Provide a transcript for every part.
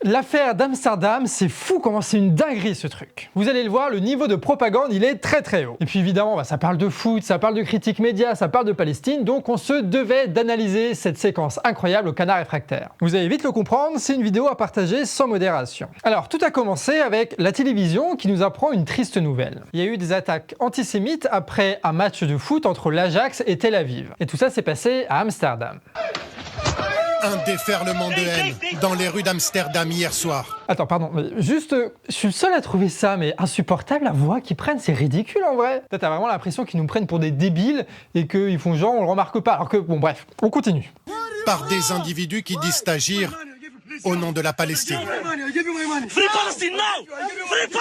L'affaire d'Amsterdam, c'est fou comment c'est une dinguerie ce truc. Vous allez le voir, le niveau de propagande, il est très très haut. Et puis évidemment, ça parle de foot, ça parle de critiques médias, ça parle de Palestine, donc on se devait d'analyser cette séquence incroyable au Canard réfractaire. Vous allez vite le comprendre, c'est une vidéo à partager sans modération. Alors, tout a commencé avec la télévision qui nous apprend une triste nouvelle. Il y a eu des attaques antisémites après un match de foot entre l'Ajax et Tel Aviv. Et tout ça s'est passé à Amsterdam. Un déferlement de haine dans les rues d'Amsterdam hier soir. Attends, pardon, juste, je suis le seul à trouver ça, mais insupportable, la voix qu'ils prennent, c'est ridicule en vrai. T'as vraiment l'impression qu'ils nous prennent pour des débiles et qu'ils font genre on le remarque pas, alors que, bon bref, on continue. Par des individus qui disent agir au nom de la Palestine.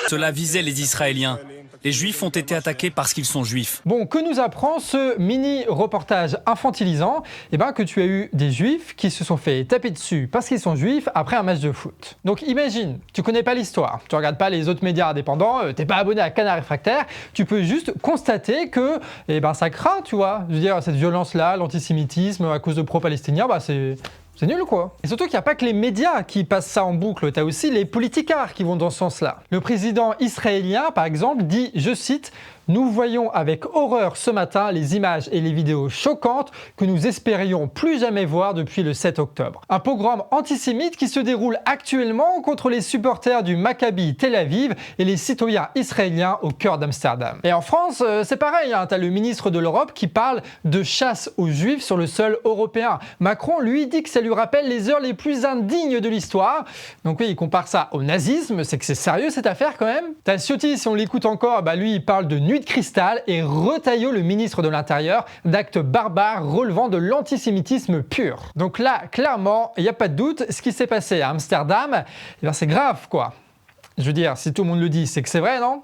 Cela visait les Israéliens. Les Juifs ont été attaqués parce qu'ils sont Juifs. Bon, que nous apprend ce mini-reportage infantilisant? Eh ben, que tu as eu des Juifs qui se sont fait taper dessus parce qu'ils sont Juifs après un match de foot. Donc imagine, tu connais pas l'histoire, tu regardes pas les autres médias indépendants, t'es pas abonné à Canard réfractaire, tu peux juste constater que, eh ben, ça craint, tu vois. Je veux dire, cette violence-là, l'antisémitisme à cause de pro-palestiniens, bah c'est nul quoi. Et surtout qu'il n'y a pas que les médias qui passent ça en boucle, t'as aussi les politicards qui vont dans ce sens-là. Le président israélien, par exemple, dit, je cite, « Nous voyons avec horreur ce matin les images et les vidéos choquantes que nous espérions plus jamais voir depuis le 7 octobre. Un pogrom antisémite qui se déroule actuellement contre les supporters du Maccabi Tel Aviv et les citoyens israéliens au cœur d'Amsterdam. » Et en France, c'est pareil, hein, t'as le ministre de l'Europe qui parle de chasse aux Juifs sur le sol européen. Macron, lui, dit que ça lui rappelle les heures les plus indignes de l'histoire. Donc oui, il compare ça au nazisme, c'est que c'est sérieux cette affaire quand même. T'as Ciotti, si on l'écoute encore, bah lui il parle de nuit de cristal et Retailleau, le ministre de l'Intérieur, d'actes barbares relevant de l'antisémitisme pur. Donc là, clairement, il n'y a pas de doute, ce qui s'est passé à Amsterdam, eh ben c'est grave quoi. Je veux dire, si tout le monde le dit, c'est que c'est vrai, non ?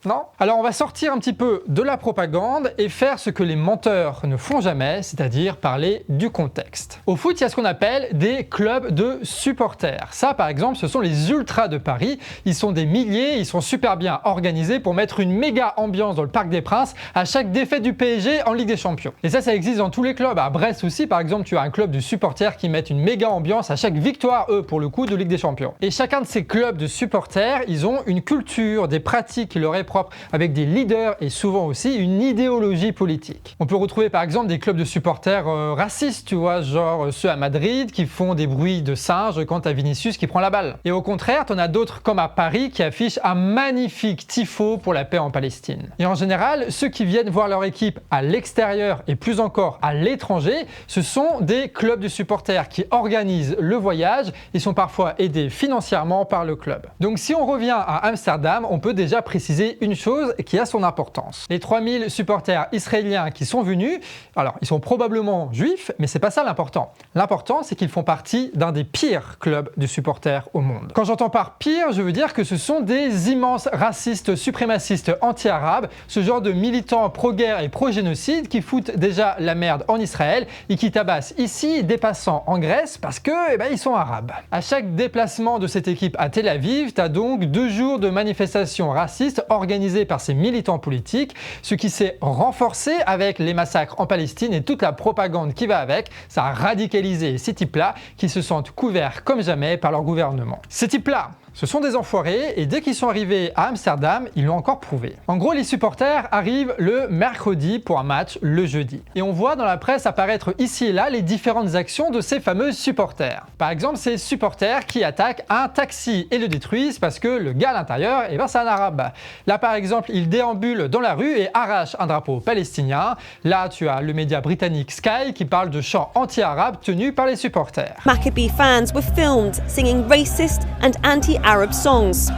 Non? Alors on va sortir un petit peu de la propagande et faire ce que les menteurs ne font jamais, c'est-à-dire parler du contexte. Au foot, il y a ce qu'on appelle des clubs de supporters. Ça, par exemple, ce sont les Ultras de Paris. Ils sont des milliers, ils sont super bien organisés pour mettre une méga ambiance dans le Parc des Princes à chaque défaite du PSG en Ligue des Champions. Et ça existe dans tous les clubs. À Brest aussi, par exemple, tu as un club de supporters qui mettent une méga ambiance à chaque victoire, eux, pour le coup, de Ligue des Champions. Et chacun de ces clubs de supporters, ils ont une culture, des pratiques qui leur est propre, avec des leaders et souvent aussi une idéologie politique. On peut retrouver par exemple des clubs de supporters racistes, tu vois, genre ceux à Madrid qui font des bruits de singes quand t'as Vinicius qui prend la balle. Et au contraire, t'en as d'autres comme à Paris qui affichent un magnifique tifo pour la paix en Palestine. Et en général, ceux qui viennent voir leur équipe à l'extérieur et plus encore à l'étranger, ce sont des clubs de supporters qui organisent le voyage et sont parfois aidés financièrement par le club. Donc si on revient à Amsterdam, on peut déjà préciser une chose qui a son importance. Les 3000 supporters israéliens qui sont venus, alors ils sont probablement juifs, mais c'est pas ça l'important. L'important, c'est qu'ils font partie d'un des pires clubs de supporters au monde. Quand j'entends par pire, je veux dire que ce sont des immenses racistes, suprémacistes anti-arabes, ce genre de militants pro-guerre et pro-génocide qui foutent déjà la merde en Israël et qui tabassent ici des passants en Grèce parce que, ils sont arabes. À chaque déplacement de cette équipe à Tel Aviv, t'as donc 2 jours de manifestations racistes organisées par ces militants politiques, ce qui s'est renforcé avec les massacres en Palestine et toute la propagande qui va avec. Ça a radicalisé ces types-là qui se sentent couverts comme jamais par leur gouvernement. Ces types-là, ce sont des enfoirés et dès qu'ils sont arrivés à Amsterdam, ils l'ont encore prouvé. En gros, les supporters arrivent le mercredi pour un match le jeudi. Et on voit dans la presse apparaître ici et là les différentes actions de ces fameux supporters. Par exemple, ces supporters qui attaquent un taxi et le détruisent parce que le gars à l'intérieur, c'est un arabe. Là, par exemple, il déambule dans la rue et arrache un drapeau palestinien. Là, tu as le média britannique Sky qui parle de chants anti-arabes tenus par les supporters. Maccabi fans were filmed singing racist and anti-Arab songs.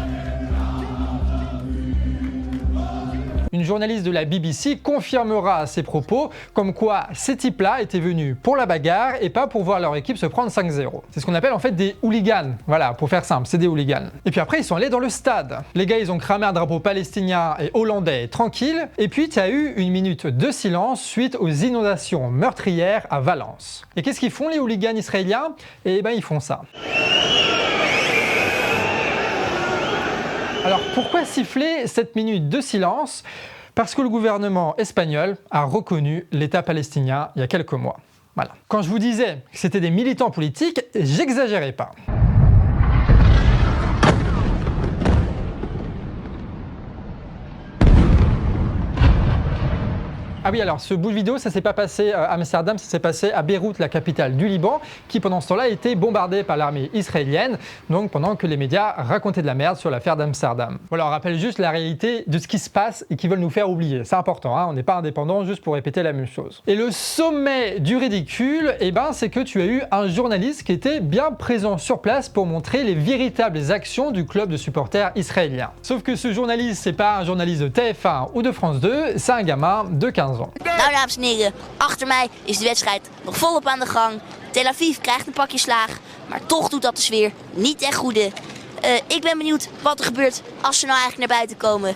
Une journaliste de la BBC confirmera ces propos, comme quoi ces types-là étaient venus pour la bagarre et pas pour voir leur équipe se prendre 5-0. C'est ce qu'on appelle en fait des hooligans. Voilà, pour faire simple, c'est des hooligans. Et puis après, ils sont allés dans le stade. Les gars, ils ont cramé un drapeau palestinien et hollandais tranquille. Et puis, tu as eu une minute de silence suite aux inondations meurtrières à Valence. Et qu'est-ce qu'ils font les hooligans israéliens? Ils font ça. Alors pourquoi siffler cette minute de silence? Parce que le gouvernement espagnol a reconnu l'État palestinien il y a quelques mois. Voilà. Quand je vous disais que c'était des militants politiques, j'exagérais pas. Ah oui, alors ce bout de vidéo, ça s'est pas passé à Amsterdam, ça s'est passé à Beyrouth, la capitale du Liban, qui pendant ce temps-là était bombardée par l'armée israélienne, donc pendant que les médias racontaient de la merde sur l'affaire d'Amsterdam. Voilà, on rappelle juste la réalité de ce qui se passe et qu'ils veulent nous faire oublier. C'est important, hein, on n'est pas indépendant juste pour répéter la même chose. Et le sommet du ridicule, eh ben, c'est que tu as eu un journaliste qui était bien présent sur place pour montrer les véritables actions du club de supporters israélien. Sauf que ce journaliste, c'est pas un journaliste de TF1 ou de France 2, c'est un gamin de 15 ans. Nou, dames en heren, achter mij is de wedstrijd nog volop aan de gang. Tel Aviv krijgt een pakje slaag, maar toch doet dat de sfeer niet ten goede. Ik ben benieuwd wat er gebeurt als ze nou eigenlijk naar buiten komen.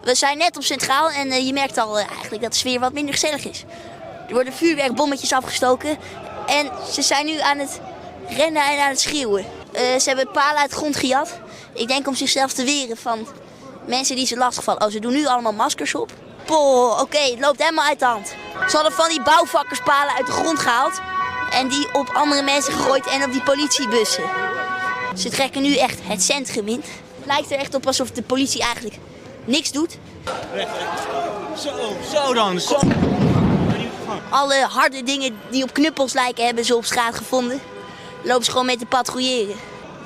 We zijn net op Centraal en je merkt al eigenlijk dat de sfeer wat minder gezellig is. Er worden vuurwerkbommetjes afgestoken en ze zijn nu aan het rennen en aan het schreeuwen. Ze hebben palen uit de grond gejat. Ik denk om zichzelf te weren van mensen die ze lastigvallen. Oh, ze doen nu allemaal maskers op. Oké, het loopt helemaal uit de hand. Ze hadden van die bouwvakkerspalen uit de grond gehaald en die op andere mensen gegooid en op die politiebussen. Ze trekken nu echt het centrum in. Het lijkt er echt op alsof de politie eigenlijk niks doet. Zo dan. Alle harde dingen die op knuppels lijken hebben ze op straat gevonden. Lopen ze gewoon met te patrouilleren.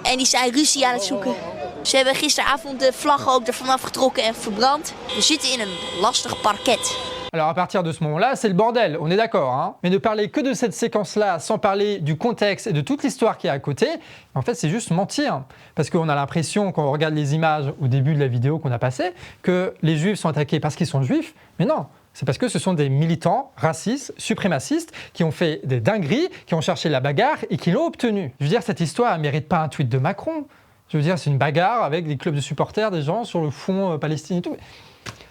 En die zijn ruzie aan het zoeken. Ze hebben gisteravond de vlaggen ook ervan afgetrokken en verbrand. We zitten in een lastig parket. Alors à partir de ce moment-là, c'est le bordel, on est d'accord, hein. Mais ne parler que de cette séquence-là sans parler du contexte et de toute l'histoire qui est à côté, en fait c'est juste mentir. Parce qu'on a l'impression, quand on regarde les images au début de la vidéo qu'on a passée, que les juifs sont attaqués parce qu'ils sont juifs, mais non. C'est parce que ce sont des militants racistes, suprémacistes, qui ont fait des dingueries, qui ont cherché la bagarre et qui l'ont obtenue. Je veux dire, cette histoire, elle ne mérite pas un tweet de Macron. Je veux dire, c'est une bagarre avec des clubs de supporters, des gens sur le fond Palestine et tout.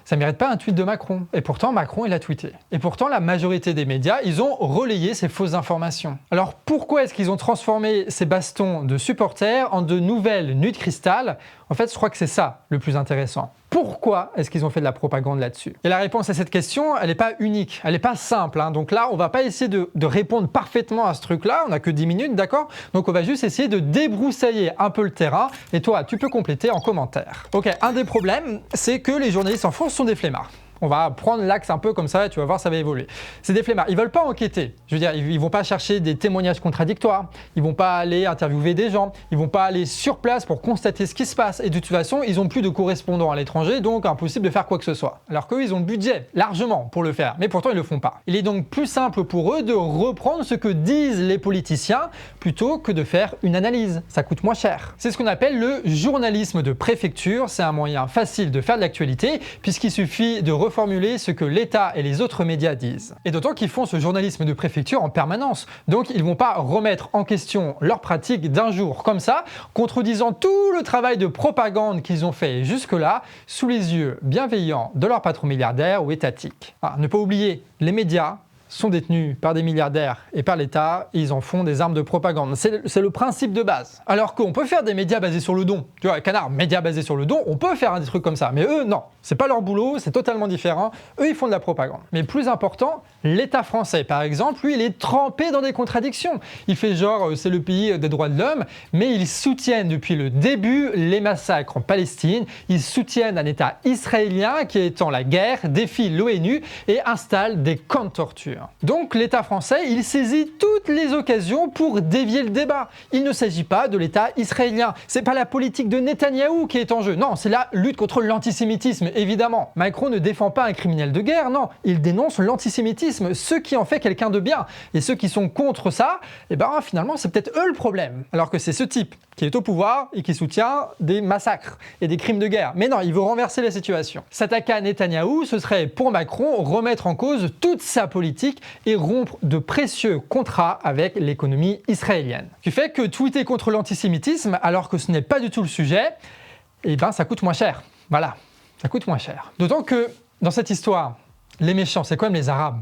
Ça ne mérite pas un tweet de Macron. Et pourtant, Macron, il a tweeté. Et pourtant, la majorité des médias, ils ont relayé ces fausses informations. Alors pourquoi est-ce qu'ils ont transformé ces bastons de supporters en de nouvelles nuits de cristal? En fait, je crois que c'est ça le plus intéressant. Pourquoi est-ce qu'ils ont fait de la propagande là-dessus? Et la réponse à cette question, elle n'est pas unique, elle n'est pas simple, hein. Donc là, on va pas essayer de répondre parfaitement à ce truc-là, on n'a que 10 minutes, d'accord? Donc on va juste essayer de débroussailler un peu le terrain, et toi, tu peux compléter en commentaire. Ok, un des problèmes, c'est que les journalistes en France sont des flemmards. On va prendre l'axe un peu comme ça et tu vas voir, ça va évoluer. C'est des flemmards. Ils veulent pas enquêter. Je veux dire, ils vont pas chercher des témoignages contradictoires. Ils vont pas aller interviewer des gens. Ils vont pas aller sur place pour constater ce qui se passe. Et de toute façon, ils ont plus de correspondants à l'étranger, donc impossible de faire quoi que ce soit. Alors qu'eux, ils ont le budget, largement, pour le faire. Mais pourtant, ils le font pas. Il est donc plus simple pour eux de reprendre ce que disent les politiciens plutôt que de faire une analyse. Ça coûte moins cher. C'est ce qu'on appelle le journalisme de préfecture. C'est un moyen facile de faire de l'actualité puisqu'il suffit de reformuler ce que l'État et les autres médias disent. Et d'autant qu'ils font ce journalisme de préfecture en permanence. Donc ils ne vont pas remettre en question leur pratique d'un jour comme ça, contredisant tout le travail de propagande qu'ils ont fait jusque-là, sous les yeux bienveillants de leur patron milliardaire ou étatique. Ne pas oublier, les médias sont détenus par des milliardaires et par l'État, et ils en font des armes de propagande. C'est le principe de base. Alors qu'on peut faire des médias basés sur le don. Tu vois, Canard, médias basés sur le don, on peut faire des trucs comme ça. Mais eux, non. C'est pas leur boulot, c'est totalement différent. Eux, ils font de la propagande. Mais plus important, l'État français, par exemple, lui, il est trempé dans des contradictions. Il fait genre, c'est le pays des droits de l'homme, mais ils soutiennent depuis le début les massacres en Palestine. Ils soutiennent un État israélien qui étend la guerre, défie l'ONU et installe des camps de torture. Donc l'État français, il saisit toutes les occasions pour dévier le débat. Il ne s'agit pas de l'État israélien. C'est pas la politique de Netanyahou qui est en jeu. Non, c'est la lutte contre l'antisémitisme, évidemment. Macron ne défend pas un criminel de guerre, non. Il dénonce l'antisémitisme, ce qui en fait quelqu'un de bien. Et ceux qui sont contre ça, eh ben finalement, c'est peut-être eux le problème. Alors que c'est ce type qui est au pouvoir et qui soutient des massacres et des crimes de guerre. Mais non, il veut renverser la situation. S'attaquer à Netanyahou, ce serait pour Macron remettre en cause toute sa politique et rompre de précieux contrats avec l'économie israélienne. Ce qui fait que tweeter contre l'antisémitisme, alors que ce n'est pas du tout le sujet, eh ben ça coûte moins cher. Voilà, ça coûte moins cher. D'autant que dans cette histoire, les méchants, c'est quand même les Arabes.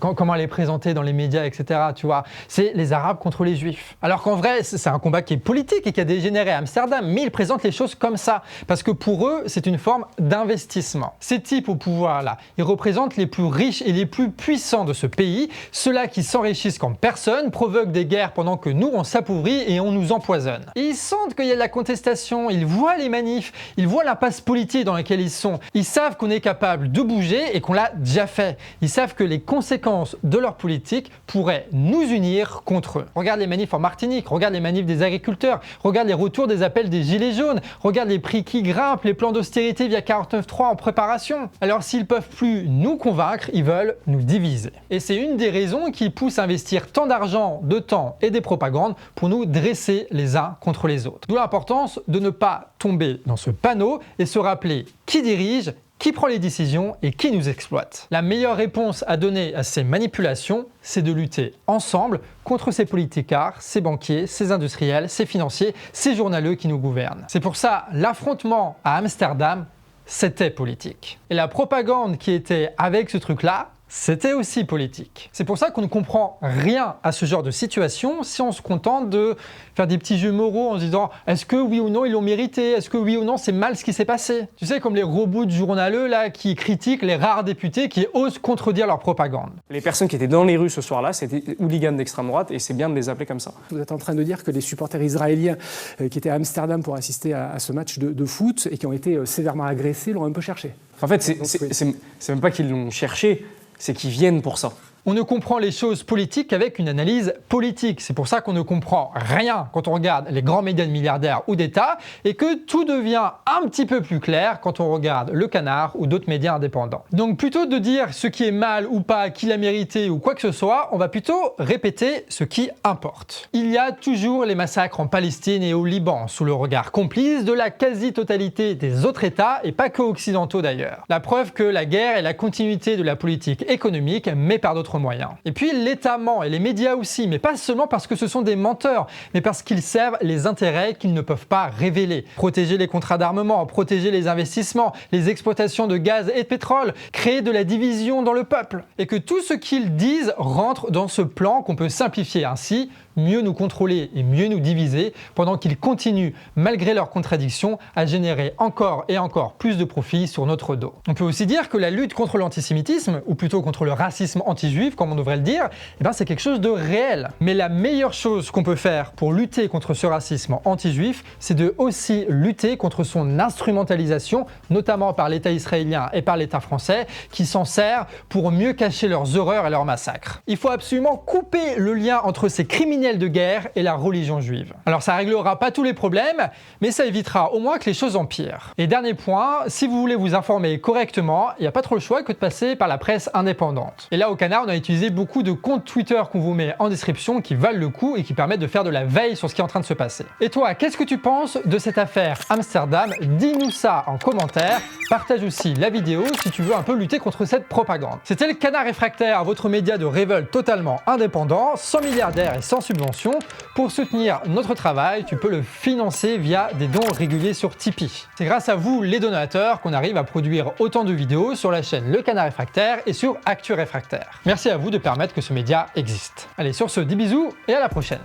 comment elle est présentée dans les médias, etc. Tu vois, c'est les Arabes contre les Juifs. Alors qu'en vrai, c'est un combat qui est politique et qui a dégénéré à Amsterdam, mais ils présentent les choses comme ça, parce que pour eux, c'est une forme d'investissement. Ces types au pouvoir-là, ils représentent les plus riches et les plus puissants de ce pays, ceux-là qui s'enrichissent comme personne, provoquent des guerres pendant que nous, on s'appauvrit et on nous empoisonne. Et ils sentent qu'il y a de la contestation, ils voient les manifs, ils voient l'impasse politique dans laquelle ils sont, ils savent qu'on est capable de bouger et qu'on l'a déjà fait. Ils savent que les conséquences de leur politique pourraient nous unir contre eux. Regarde les manifs en Martinique, regarde les manifs des agriculteurs, regarde les retours des appels des gilets jaunes, regarde les prix qui grimpent, les plans d'austérité via 49.3 en préparation. Alors s'ils peuvent plus nous convaincre, ils veulent nous diviser. Et c'est une des raisons qui pousse à investir tant d'argent, de temps et des propagandes pour nous dresser les uns contre les autres. D'où l'importance de ne pas tomber dans ce panneau et se rappeler qui dirige, qui prend les décisions et qui nous exploite. La meilleure réponse à donner à ces manipulations, c'est de lutter ensemble contre ces politicards, ces banquiers, ces industriels, ces financiers, ces journaleux qui nous gouvernent. C'est pour ça, l'affrontement à Amsterdam, c'était politique. Et la propagande qui était avec ce truc-là, c'était aussi politique. C'est pour ça qu'on ne comprend rien à ce genre de situation si on se contente de faire des petits jeux moraux en se disant est-ce que oui ou non ils l'ont mérité, est-ce que oui ou non c'est mal ce qui s'est passé. Tu sais, comme les robots de journaleux là qui critiquent les rares députés qui osent contredire leur propagande. Les personnes qui étaient dans les rues ce soir-là, c'était des hooligans d'extrême droite et c'est bien de les appeler comme ça. Vous êtes en train de dire que les supporters israéliens qui étaient à Amsterdam pour assister à ce match de foot et qui ont été sévèrement agressés l'ont un peu cherché. En fait, c'est même pas qu'ils l'ont cherché, c'est qu'ils viennent pour ça. On ne comprend les choses politiques qu'avec une analyse politique. C'est pour ça qu'on ne comprend rien quand on regarde les grands médias de milliardaires ou d'État et que tout devient un petit peu plus clair quand on regarde Le Canard ou d'autres médias indépendants. Donc plutôt de dire ce qui est mal ou pas, qui l'a mérité ou quoi que ce soit, on va plutôt répéter ce qui importe. Il y a toujours les massacres en Palestine et au Liban, sous le regard complice de la quasi-totalité des autres États et pas que occidentaux d'ailleurs. La preuve que la guerre est la continuité de la politique économique, mais par d'autres moyens. Et puis l'État ment, et les médias aussi, mais pas seulement parce que ce sont des menteurs, mais parce qu'ils servent les intérêts qu'ils ne peuvent pas révéler. Protéger les contrats d'armement, protéger les investissements, les exploitations de gaz et de pétrole, créer de la division dans le peuple. Et que tout ce qu'ils disent rentre dans ce plan qu'on peut simplifier ainsi: mieux nous contrôler et mieux nous diviser, pendant qu'ils continuent, malgré leurs contradictions, à générer encore et encore plus de profits sur notre dos. On peut aussi dire que la lutte contre l'antisémitisme, ou plutôt contre le racisme anti-juif, comme on devrait le dire, c'est quelque chose de réel. Mais la meilleure chose qu'on peut faire pour lutter contre ce racisme anti-juif, c'est de aussi lutter contre son instrumentalisation, notamment par l'État israélien et par l'État français, qui s'en sert pour mieux cacher leurs horreurs et leurs massacres. Il faut absolument couper le lien entre ces criminels de guerre et la religion juive. Alors ça réglera pas tous les problèmes, mais ça évitera au moins que les choses empirent. Et dernier point, si vous voulez vous informer correctement, il n'y a pas trop le choix que de passer par la presse indépendante. Et là au Canard, on a utilisé beaucoup de comptes Twitter qu'on vous met en description qui valent le coup et qui permettent de faire de la veille sur ce qui est en train de se passer. Et toi, qu'est-ce que tu penses de cette affaire Amsterdam? Dis-nous ça en commentaire. Partage aussi la vidéo si tu veux un peu lutter contre cette propagande. C'était le Canard Réfractaire, votre média de révolte totalement indépendant, sans milliardaires et sans subventions. Pour soutenir notre travail, tu peux le financer via des dons réguliers sur Tipeee. C'est grâce à vous, les donateurs, qu'on arrive à produire autant de vidéos sur la chaîne Le Canard Réfractaire et sur Actu Réfractaire. Merci à vous de permettre que ce média existe. Allez, sur ce, des bisous et à la prochaine.